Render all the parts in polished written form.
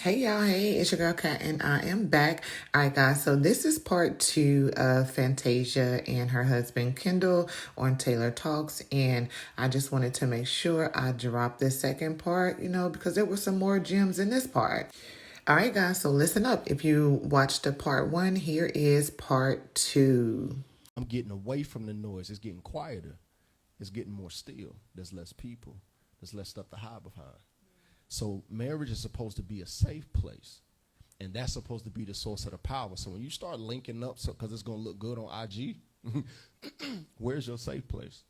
Hey y'all, hey, it's your girl Kat, and I am back. All right, guys, so this is part two of Fantasia and her husband Kendall on Taylor Talks, and I just wanted to make sure I dropped this second part, because there were some more gems in this part. All right, guys, so listen up. If you watched the part one, here is part two. I'm getting away from the noise. It's getting quieter. It's getting more still. There's less people. There's less stuff to hide behind. So marriage is supposed to be a safe place. And that's supposed to be the source of the power. So when you start linking up, because it's going to look good on IG, where's your safe place?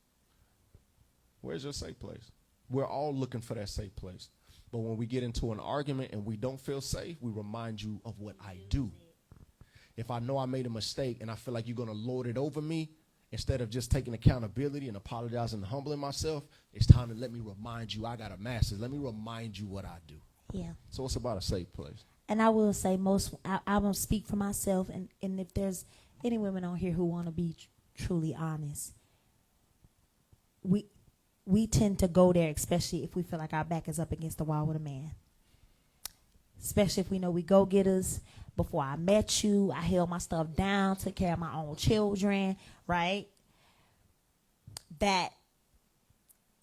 Where's your safe place? We're all looking for that safe place. But when we get into an argument and we don't feel safe, we remind you of what I do. If I know I made a mistake and I feel like you're going to lord it over me, instead of just taking accountability and apologizing and humbling myself, it's time to let me remind you I got a master's. Let me remind you what I do. Yeah. So it's about a safe place. And I will say I won't speak for myself, and if there's any women on here who want to be truly honest, we tend to go there, especially if we feel like our back is up against the wall with a man. Especially if we know we go-getters. Before I met you, I held my stuff down, took care of my own children, right?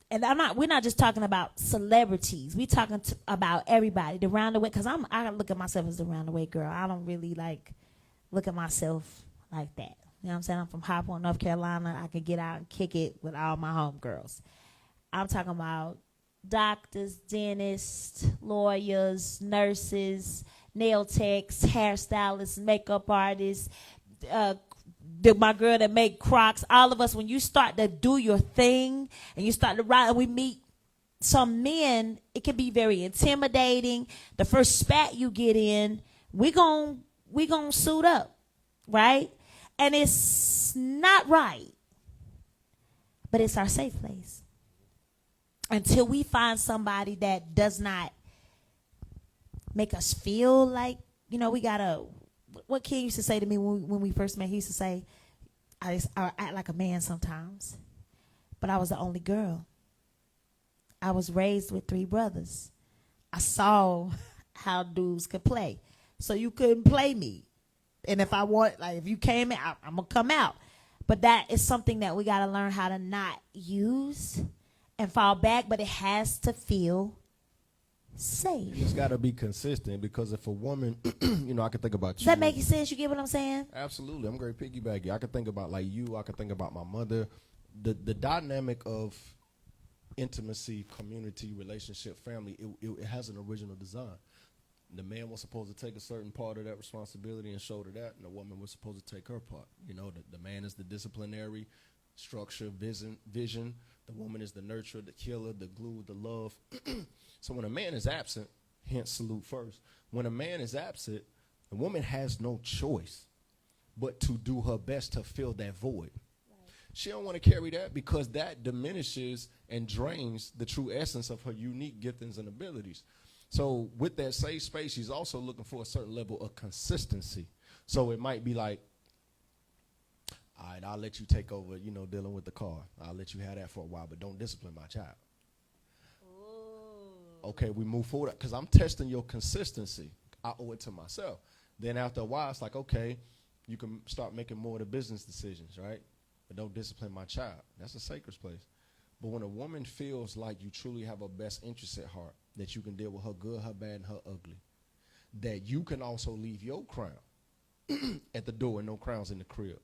And we're not just talking about celebrities. We're talking about everybody, the round the way, because I look at myself as the round the way girl. I don't really look at myself like that. You know what I'm saying? I'm from High Point, North Carolina. I can get out and kick it with all my homegirls. I'm talking about doctors, dentists, lawyers, nurses, nail techs, hairstylists, makeup artists, my girl that make Crocs, all of us, when you start to do your thing and you start to ride, and we meet some men, it can be very intimidating. The first spat you get in, we gon' suit up, right? And it's not right, but it's our safe place. Until we find somebody that does not make us feel like, we gotta, what King used to say to me when we first met, he used to say, I act like a man sometimes, but I was the only girl. I was raised with 3 brothers. I saw how dudes could play. So you couldn't play me. And if if you came in, I'm gonna come out. But that is something that we gotta learn how to not use and fall back, but it has to feel safe. It's got to be consistent, because if a woman, I can think about you. Does that make sense? You get what I'm saying? Absolutely. I'm great piggyback. I can think about like you. I can think about my mother. The dynamic of intimacy, community, relationship, family, it has an original design. The man was supposed to take a certain part of that responsibility and shoulder that, and the woman was supposed to take her part. The man is the disciplinary, structure, vision. The woman is the nurturer, the killer, the glue, the love. So when a man is absent, hence salute first. When a man is absent, the woman has no choice but to do her best to fill that void. Right. She don't want to carry that, because that diminishes and drains the true essence of her unique giftings and abilities. So with that safe space, she's also looking for a certain level of consistency. So it might be like, all right, I'll let you take over, dealing with the car. I'll let you have that for a while, but don't discipline my child. Ooh. Okay, we move forward, because I'm testing your consistency. I owe it to myself. Then after a while, it's like, okay, you can start making more of the business decisions, right? But don't discipline my child. That's a sacred place. But when a woman feels like you truly have her best interest at heart, that you can deal with her good, her bad, and her ugly, that you can also leave your crown at the door and no crowns in the crib.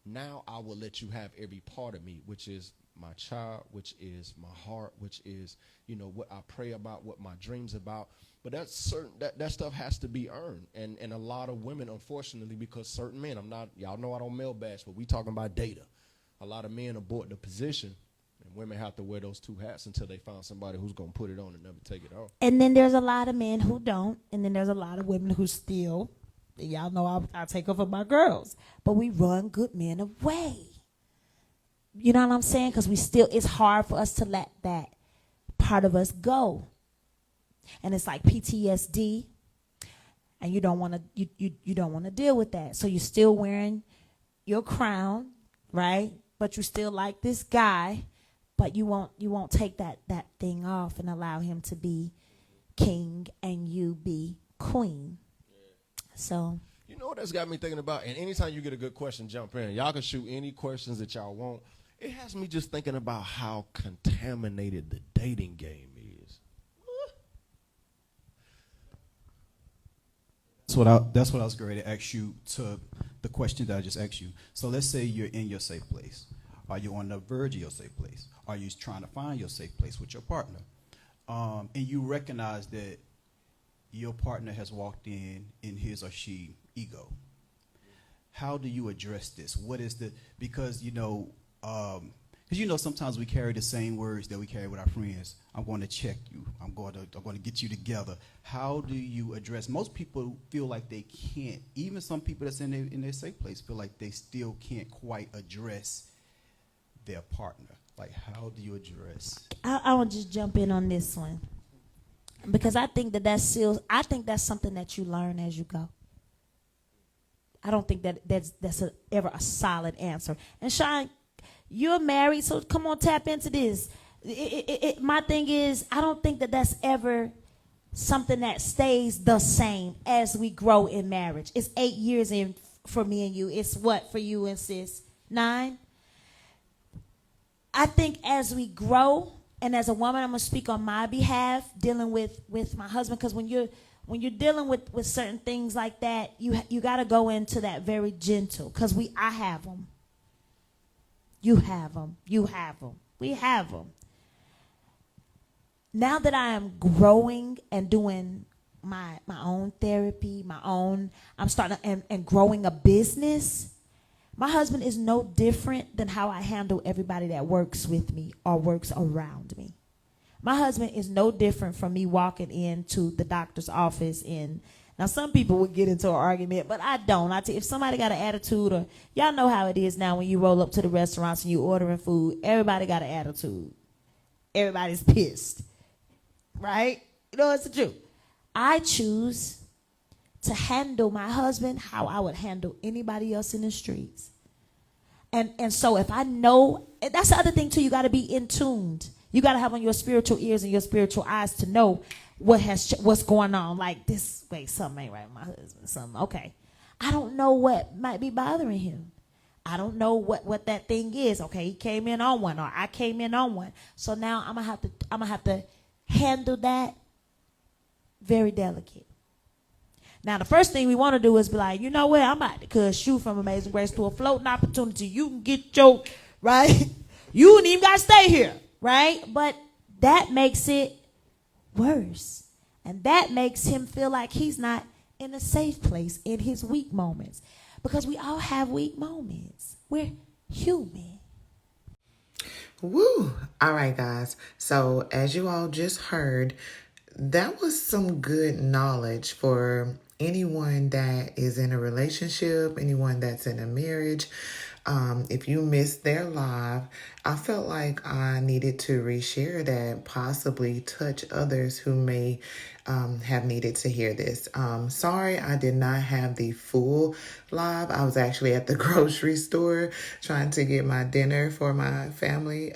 Now I will let you have every part of me, which is my child, which is my heart, which is, what I pray about, what my dreams about. But that's certain, that stuff has to be earned. And a lot of women, unfortunately, because certain men, y'all know I don't male bash, but we talking about data. A lot of men abort the position, and women have to wear those 2 hats until they find somebody who's going to put it on and never take it off. And then there's a lot of men who don't, and then there's a lot of women who still. Y'all know I'll take over my girls. But we run good men away. You know what I'm saying? Because it's hard for us to let that part of us go. And it's like PTSD. And you don't want to you don't want to deal with that. So you're still wearing your crown, right? But you still like this guy, but you won't take that thing off and allow him to be king and you be queen. So You know what that's got me thinking about? And anytime you get a good question, jump in. Y'all can shoot any questions that y'all want. It has me just thinking about how contaminated the dating game is. That's what I was going to ask you to the question that I just asked you. So let's say you're in your safe place. Are you on the verge of your safe place? Are you trying to find your safe place with your partner? And you recognize that your partner has walked in his or she ego. How do you address this? What is the, because sometimes we carry the same words that we carry with our friends. I'm going to check you. I'm going to get you together. How do you address? Most people feel like they can't. Even some people that's in their safe place feel like they still can't quite address their partner. Like, how do you address? I want to just jump in on this one because I think that's something that you learn as you go. I don't think that's ever a solid answer. And Shine, you're married, so come on, tap into this. My thing is, I don't think that's ever something that stays the same as we grow in marriage. It's 8 years in for me and you. It's what for you and sis? 9? I think as we grow, and as a woman, I'm going to speak on my behalf, dealing with my husband, because when you're dealing with certain things like that, you got to go into that very gentle, because I have them. You have them. You have them. We have them. Now that I am growing and doing my own therapy, I'm starting and growing a business. My husband is no different than how I handle everybody that works with me or works around me. My husband is no different from me walking into the doctor's office. Now, some people would get into an argument, but I don't. If somebody got an attitude, or y'all know how it is now when you roll up to the restaurants and you ordering food, everybody got an attitude. Everybody's pissed, right? You know, it's the truth. I choose to handle my husband how I would handle anybody else in the streets. And so if I know, that's the other thing too, you got to be in tuned. You got to have on your spiritual ears and your spiritual eyes to know what's going on. Like this, wait, something ain't right with my husband. Something, okay. I don't know what might be bothering him. I don't know what that thing is. Okay, he came in on one, or I came in on one. So now I'm gonna have to handle that very delicate. Now, the first thing we want to do is be like, you know what? I'm about to cut you from Amazing Grace to a floating opportunity. You can get your, right? You ain't even got to stay here, right? But that makes it worse. And that makes him feel like he's not in a safe place in his weak moments. Because we all have weak moments. We're human. Woo! All right, guys. So as you all just heard, that was some good knowledge for anyone that is in a relationship, anyone that's in a marriage. If you missed their live, I felt like I needed to reshare that, possibly touch others who may have needed to hear this. Sorry, I did not have the full live. I was actually at the grocery store trying to get my dinner for my family.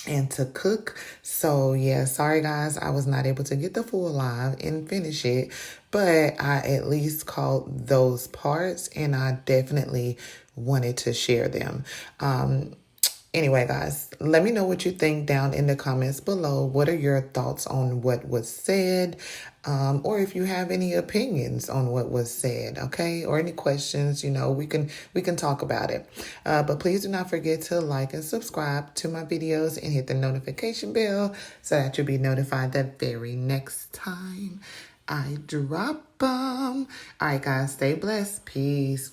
And to cook. So yeah, sorry guys, I was not able to get the full live and finish it, but I at least caught those parts and I definitely wanted to share them. Anyway, guys, let me know what you think down in the comments below. What are your thoughts on what was said? Or if you have any opinions on what was said, okay? Or any questions, we can talk about it. But please do not forget to like and subscribe to my videos and hit the notification bell so that you'll be notified the very next time I drop them. All right, guys, stay blessed. Peace.